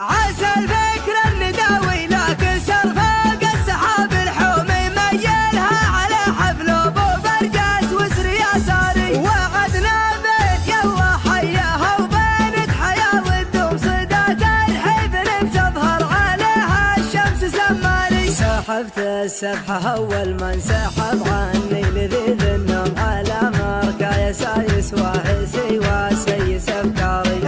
عسى الفكر النداوي لكن سرفاق السحاب الحومي ميلها على حفل ابو برجاس وسر يساري وعدنا بين يلا حياها وبينت حياه والدوم صدات الحفل بتظهر عليها الشمس سماري. سحبت السبحه اول ما انسحب عني لذيذ النوم على مركا يسايس واهسي وسيس افكاري.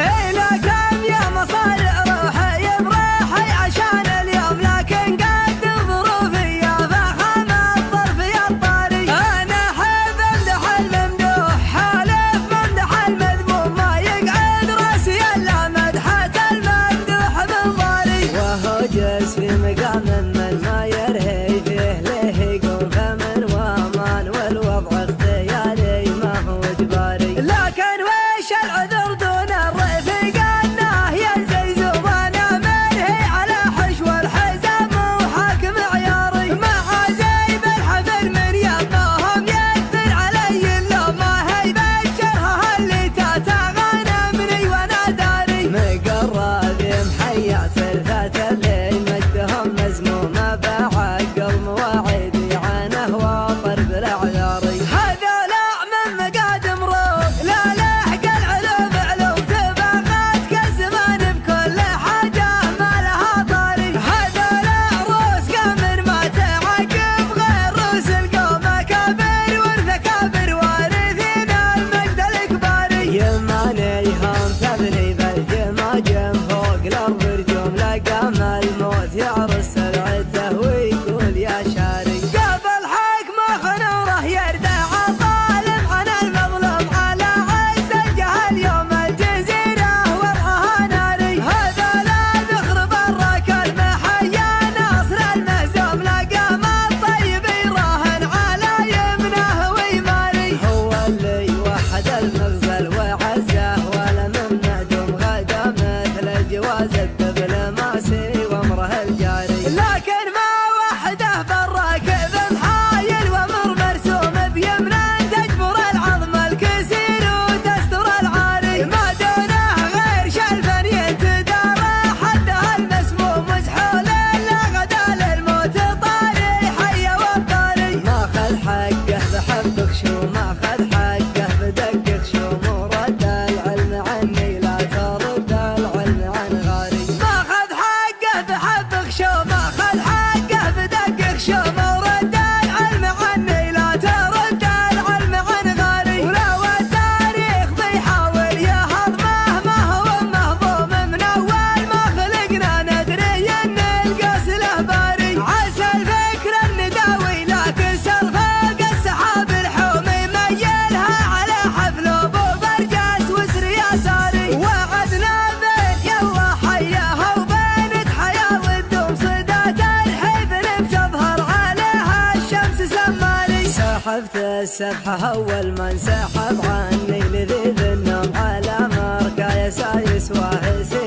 في مقام من ما يرهي فيه له يقوم فمن وامان والوضع اختياري ما هو اجباري. لكن ويش العذر دون الرفيق انه ينزل زبانه منهي على حشو الحزام وحاكم عياري. مع زيب الحفل من يمهم يكثر علي اللومه هي بشرها اللي تتغنمني وانا داري. مقرب محيا ثلثات الليل مجدهم مزمومه بعقل مواعيدي عنه واطر بالاعذاري. هذولا من مقادم روح لا لحق العلوم علوم تبغات كالزمان بكل حاجه ما لها طاري. هذولا عروس قمر ما تعقب غير روس القوم كبر ورث كبر وارثين المجد الكباري. يماني هم تبني بالجماجم فوق الارض رجوم لقام الموت يعرس سرعته ويقول يا شاري. قبل حكمه خنوره يردع الظالم عن المظلوم على عز الجهل يوم الجزيره وضعها ناري. هذولا ذخر برك المحيا ناصر المهزوم لقام الطيب يراهن على يمنه ويماري. هو اللي وحد المغزل وعزه ولا من معدوم غدا مثل جواز الدبل ماسي وامره الجاري. لكن ما وحده بالراكب محايل وامر مرسوم بيمنه تجبر العظم الكسير وتستر العاري. ما دونه غير شلفا يتدارى حدها المسموم مسحول الا غدا للموت طاري حي والطاري. ماخذ حقه بحبك شو ماخذ حقه بدقك شو ورد العلم عني لا ترد العلم عن غاري. ماخذ حقه بحبك شو ماخذ حقه بدقك شو ورد العلم عني لا ترد العلم عن غاري. ولو التاريخ بيحاول يهضمه ما هو مهضوم من اول ما خلقنا ندري ان القاس له باري. عسى الفكر النداوي لكن سرفاق السحاب الحومي ميلها على حفل ابو برجاس وسر يساري وعدنا بين يلا حياها وبينت حياه والدوم صدات الحفل بتظهر عليها الشمس سماري. سحبت السبحه اول ما انسحب عني لذيذ النوم على مركا يسايس واهسي